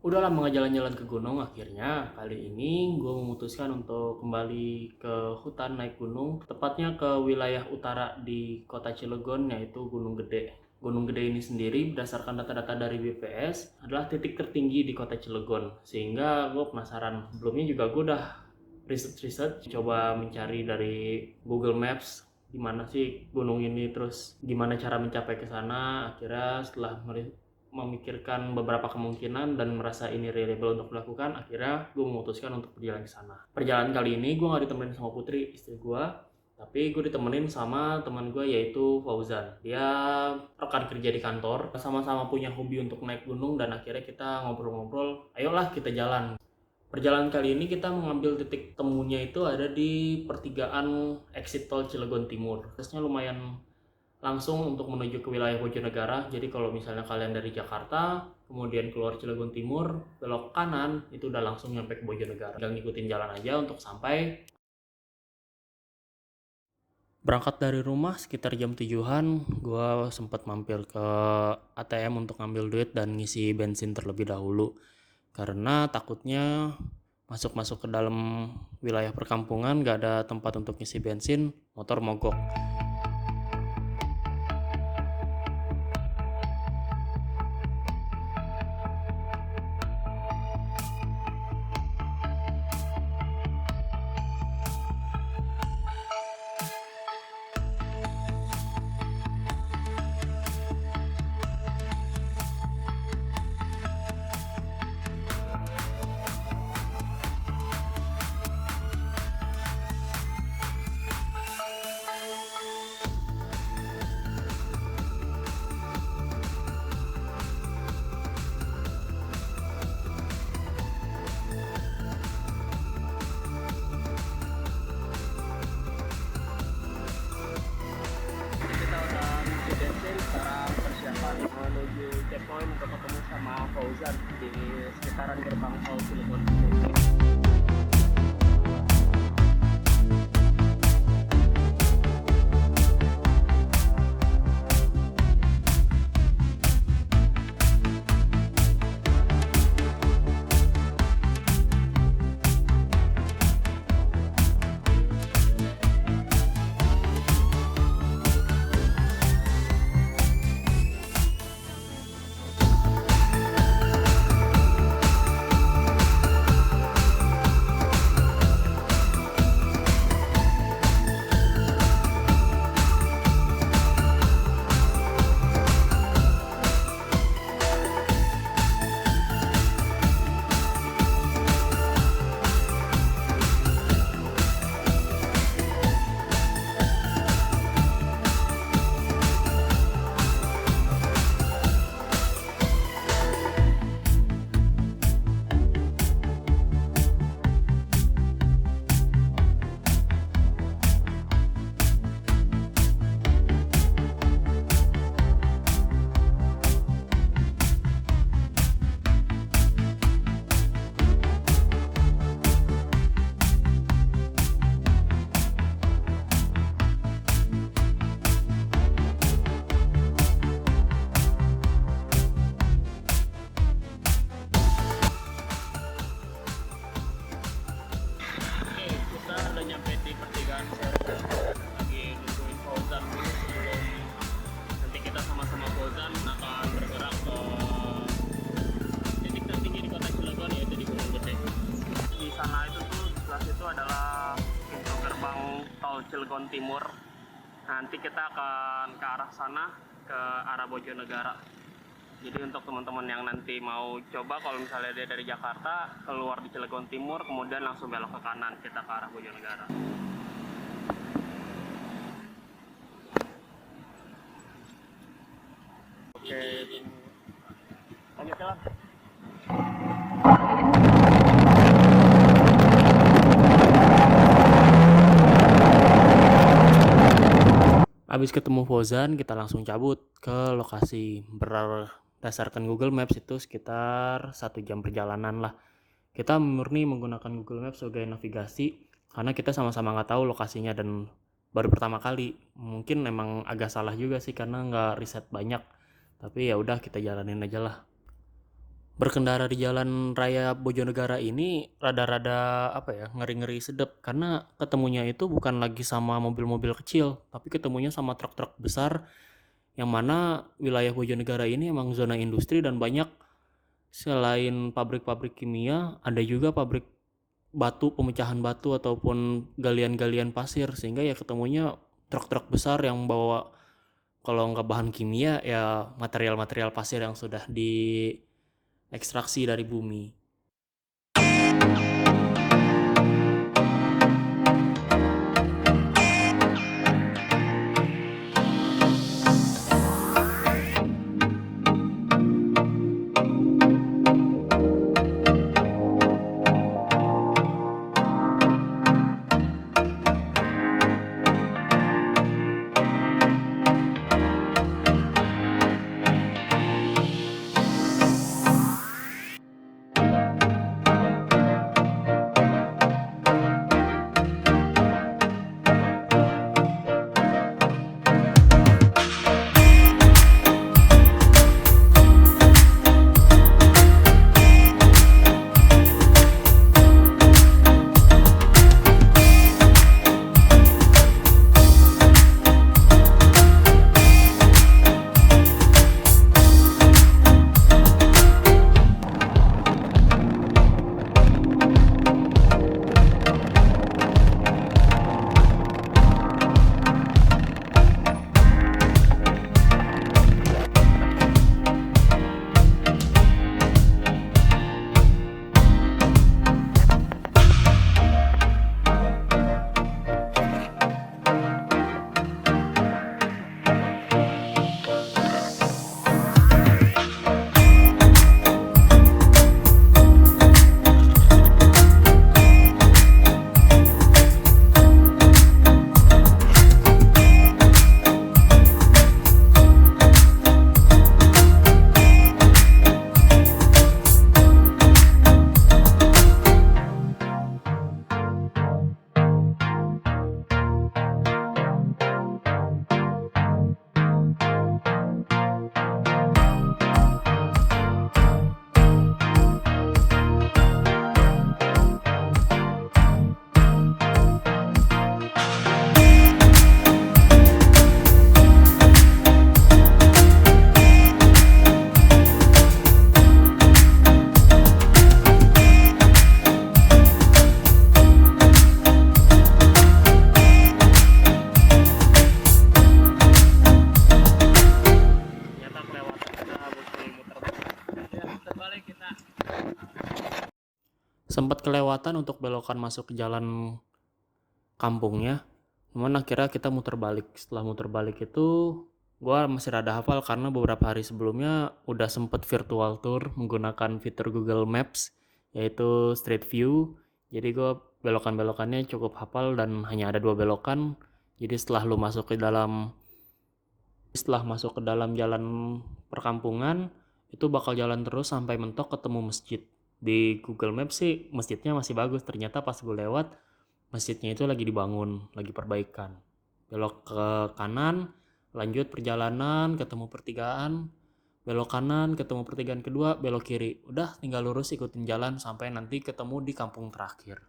Udah lama nggak jalan-jalan ke gunung, akhirnya kali ini gue memutuskan untuk kembali ke hutan naik gunung, tepatnya ke wilayah utara di kota Cilegon, yaitu Gunung Gede. Gunung Gede ini sendiri berdasarkan data-data dari BPS adalah titik tertinggi di kota Cilegon, sehingga gue penasaran. Sebelumnya juga gue udah research, coba mencari dari Google Maps gimana sih gunung ini, terus gimana cara mencapai ke sana. Akhirnya setelah memikirkan beberapa kemungkinan dan merasa ini reliable untuk dilakukan, akhirnya gue memutuskan untuk berjalan ke sana. Perjalanan kali ini gue nggak ditemenin sama Putri, istri gue, tapi gue ditemenin sama teman gue yaitu Fauzan. Dia rekan kerja di kantor, sama-sama punya hobi untuk naik gunung, dan akhirnya kita ngobrol-ngobrol, ayolah kita jalan. Perjalanan kali ini kita mengambil titik temunya itu ada di pertigaan exit tol Cilegon Timur. Terusnya lumayan langsung untuk menuju ke wilayah Bojonegara. Jadi kalau misalnya kalian dari Jakarta, kemudian keluar Cilegon Timur, belok kanan, itu udah langsung nyampe ke Bojonegara. Tinggal ngikutin jalan aja untuk sampai. Berangkat dari rumah sekitar jam 7-an, gue sempat mampir ke ATM untuk ngambil duit dan ngisi bensin terlebih dahulu. Karena takutnya masuk-masuk ke dalam wilayah perkampungan gak ada tempat untuk ngisi bensin, motor mogok. Kita udah ngisi bensin, sekarang persiapan menuju checkpoint untuk ketemu sama Fauzan di sekitaran gerbang tol Cilegon. Kita udah nyampe di pertigaan Serpong, lagi nungguin Fauzan dulu sebelum nanti kita sama-sama Fauzan akan bergerak ke titik tertinggi di kota Cilegon, yaitu di Gunung Gede. Di sana itu tuh, sebelah situ adalah pintu gerbang tol Cilegon Timur. Nanti kita akan ke arah sana, ke arah Bojonegara. Jadi untuk teman-teman yang nanti mau coba, kalau misalnya dia dari Jakarta keluar di Cilegon Timur, kemudian langsung belok ke kanan, kita ke arah Bojonegara. Oke, lanjut jalan. Habis ketemu Fauzan, kita langsung cabut ke lokasi. Berdasarkan Google Maps itu sekitar 1 jam perjalanan lah. Kita murni menggunakan Google Maps sebagai navigasi karena kita sama-sama nggak tahu lokasinya dan baru pertama kali. Mungkin emang agak salah juga sih karena nggak riset banyak. Tapi ya udah, kita jalanin aja lah. Berkendara di jalan raya Bojonegara ini rada-rada apa ya, ngeri-ngeri sedep karena ketemunya itu bukan lagi sama mobil-mobil kecil, tapi ketemunya sama truk-truk besar yang mana wilayah Bojonegara ini emang zona industri dan banyak selain pabrik-pabrik kimia, ada juga pabrik batu, pemecahan batu ataupun galian-galian pasir sehingga ya ketemunya truk-truk besar yang bawa kalau nggak bahan kimia ya material-material pasir yang sudah diekstraksi dari bumi. Sempat kelewatan untuk belokan masuk ke jalan kampungnya, cuman akhirnya kita muter balik. Setelah muter balik itu gua masih rada hafal karena beberapa hari sebelumnya udah sempet virtual tour menggunakan fitur Google Maps yaitu Street View. Jadi gua belokan-belokannya cukup hafal dan hanya ada 2 belokan. Jadi setelah masuk ke dalam jalan perkampungan itu bakal jalan terus sampai mentok ketemu masjid. Di Google Maps sih masjidnya masih bagus, ternyata pas gue lewat masjidnya itu lagi dibangun, lagi perbaikan. Belok ke kanan, lanjut perjalanan, ketemu pertigaan, belok kanan, ketemu pertigaan kedua, belok kiri. Udah tinggal lurus ikutin jalan sampai nanti ketemu di kampung terakhir.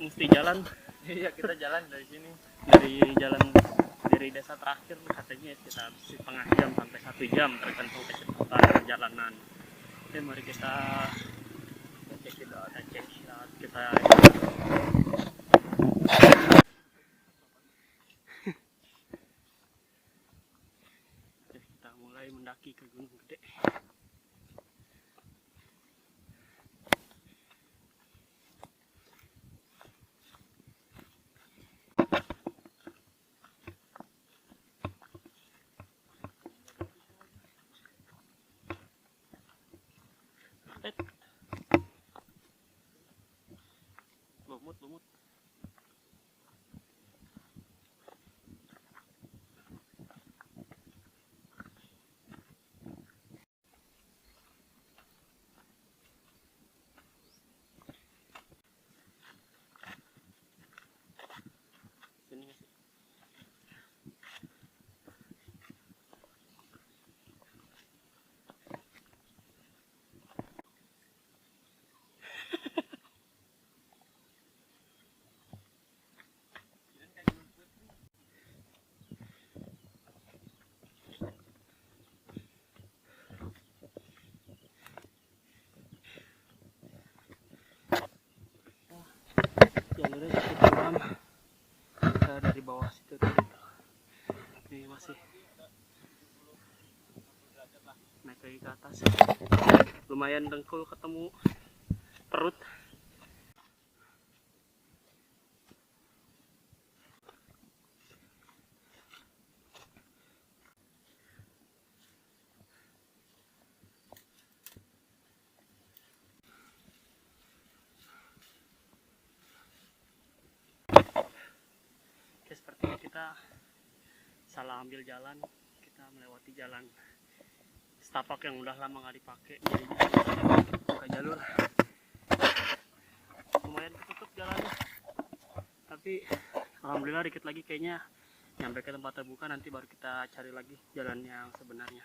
mesti jalan. Iya, kita jalan dari sini. Dari desa terakhir katanya kita setengah jam sampai 1 jam tergantung kecepatan perjalanan. Oke, mari kita cek kita Oke, kita mulai mendaki ke Gunung Gede. Lumut. Sini nggak sih? Jalurnya cukup curam. Kita dari bawah situ tadi. Ini masih naik lagi ke atas. Lumayan dengkul ketemu perut. Oke, sepertinya kita salah ambil jalan. Kita melewati jalan setapak yang udah lama nggak dipakai, jadi buka jalur. Lumayan ketutup jalannya, tapi alhamdulillah dikit lagi kayaknya nyampe ke tempat terbuka. Nanti baru kita cari lagi jalan yang sebenarnya.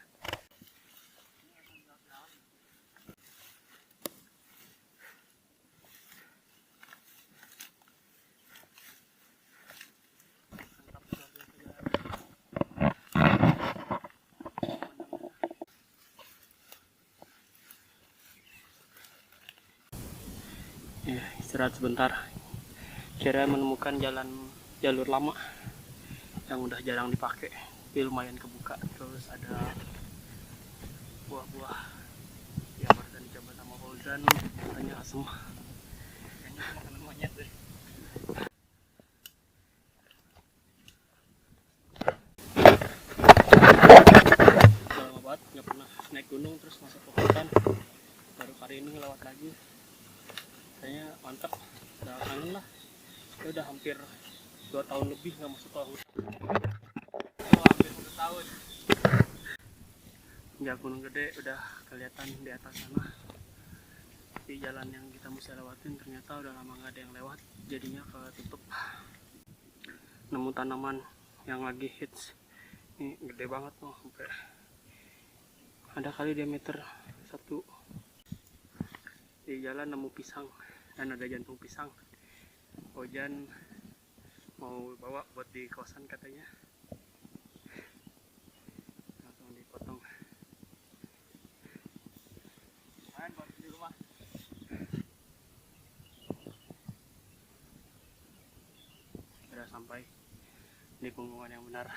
Ya, istirahat sebentar. Kira menemukan jalur lama yang udah jarang dipakai, tapi lumayan kebuka. Terus ada buah-buah yang baru dicoba sama Fauzan, katanya asem. Kayaknya makanan monyet deh. Udah lama banget nggak pernah naik gunung terus masuk ke hutan, baru kali ini ngelewat lagi. Kayaknya mantap, udah kangen lah. Ya udah hampir 2 tahun lebih nggak masuk ke hutan. Oh, hampir 1 tahun. Ya, Gunung Gede udah kelihatan di atas sana, tapi jalan yang kita mesti lewatin ternyata udah lama nggak ada yang lewat, jadinya ketutup. Nemu tanaman yang lagi hits, ini gede banget loh, sampai ada kali diameter 1. Di jalan nemu pisang dan ada jantung pisang. Ojan mau bawa buat di kosan katanya, langsung dipotong. Main buat di rumah. Sudah sampai di punggungan yang benar.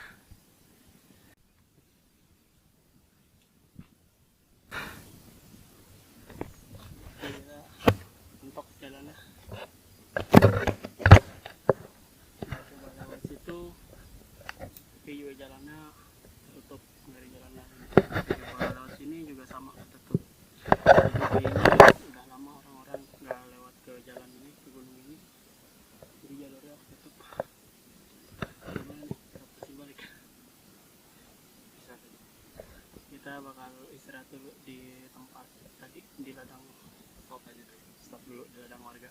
Kita mentok jalannya. Kita coba lewat situ, tapi juga jalannya tutup dari jalan lain. Coba lewat sini juga sama, tutup. Jadi kayaknya udah lama orang-orang nggak lewat ke jalan ini, ke gunung ini, jadi jalurnya tutup. Gimana nih, kita pasti balik. Kita bakal istirahat dulu di tempat tadi, di ladang. Stop aja deh. Stop dulu di ladang warga.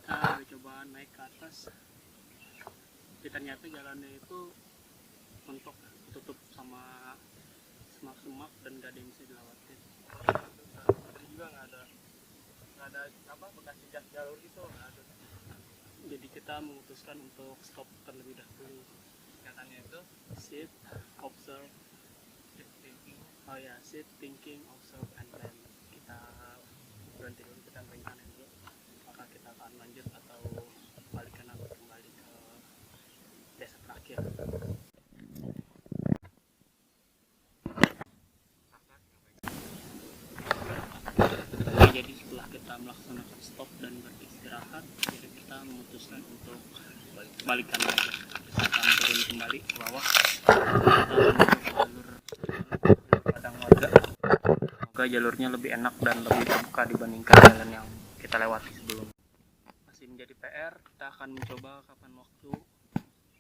Kita coba naik ke atas, tapi ternyata jalannya itu mentok. bekas jejak jalur itu. Nah, terus Jadi kita memutuskan untuk stop terlebih dahulu. katanya itu Sit, observe. thinking. Oh ya, sit, thinking, observe, and plan. Kita berhenti dulu, kita berencana dulu. Apakah kita akan lanjut atau balikan atau kembali ke desa terakhir. Jadi setelah kita melaksanakan stop dan beristirahat, jadi kita memutuskan untuk balikan lagi. Kita akan turun kembali ke bawah. Kita menuju jalur padang warga. Semoga jalurnya lebih enak dan lebih terbuka dibandingkan jalan yang kita lewati sebelumnya. Masih menjadi PR, kita akan mencoba kapan waktu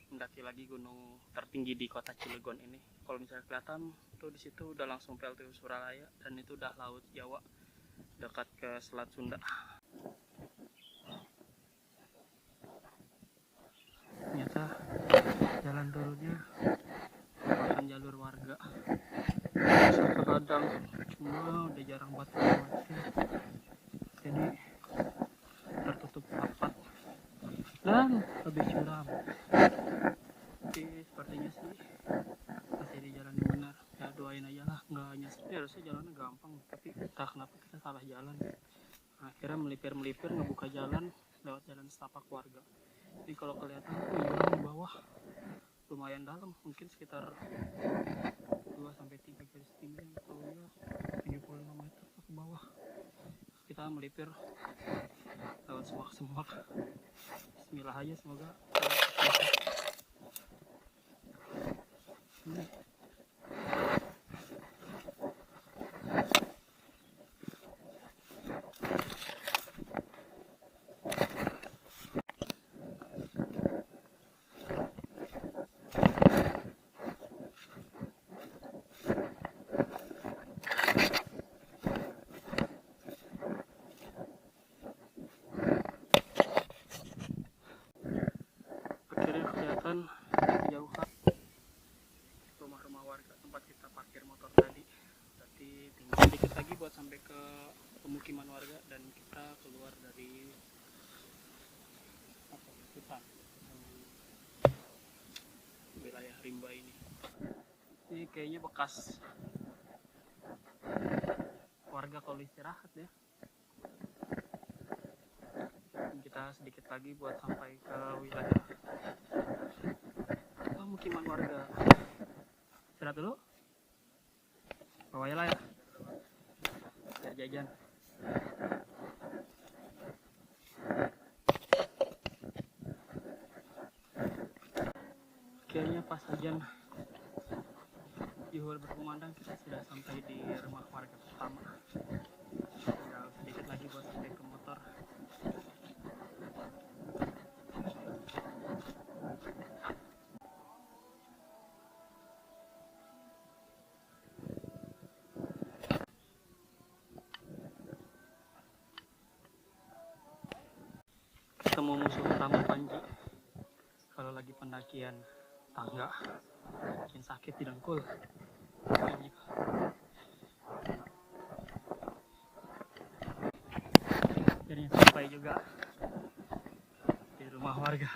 mendaki lagi gunung tertinggi di kota Cilegon ini. Kalau misalnya kelihatan tuh di situ udah langsung PLTU Suralaya dan itu udah Laut Jawa dekat ke Selat Sunda. Ternyata jalan turunnya merupakan jalur warga. Bisa ke ladang, cuma udah jarang banget lewatin. Jadi tertutup rapat dan lebih curam. Tapi sepertinya sih masih di jalan yang benar. Ya doain aja lah, nggak nyasar. Ya harusnya jalannya gampang, tapi entah kenapa kita salah jalan. Akhirnya melipir ngebuka jalan lewat jalan setapak warga. Jadi kalau kelihatan tuh jurang di bawah lumayan dalam, mungkin sekitar 2-3 garis ketinggian atau ya 75 meter ke bawah. Kita melipir lewat semak-semak. Bismillah aja, semoga akhirnya kelihatan kejauhan rumah-rumah warga tempat kita parkir motor tadi. Berarti tinggal sedikit lagi buat sampai ke pemukiman warga dan kita keluar dari hutan wilayah rimba ini. Ini kayaknya bekas warga kalau istirahat ya. Kita sedikit lagi buat sampai ke wilayah pemukiman warga. Istirahat dulu, bawa lah ya biar jajan. Kayaknya pas ajan zuhur berkumandang kita sudah sampai di rumah warga pertama. Tinggal sedikit lagi buat sampai ke motor. Ketemu musuh utama Panji kalau lagi pendakian tangga, bikin sakit di dengkul. Akhirnya sampai juga di rumah warga.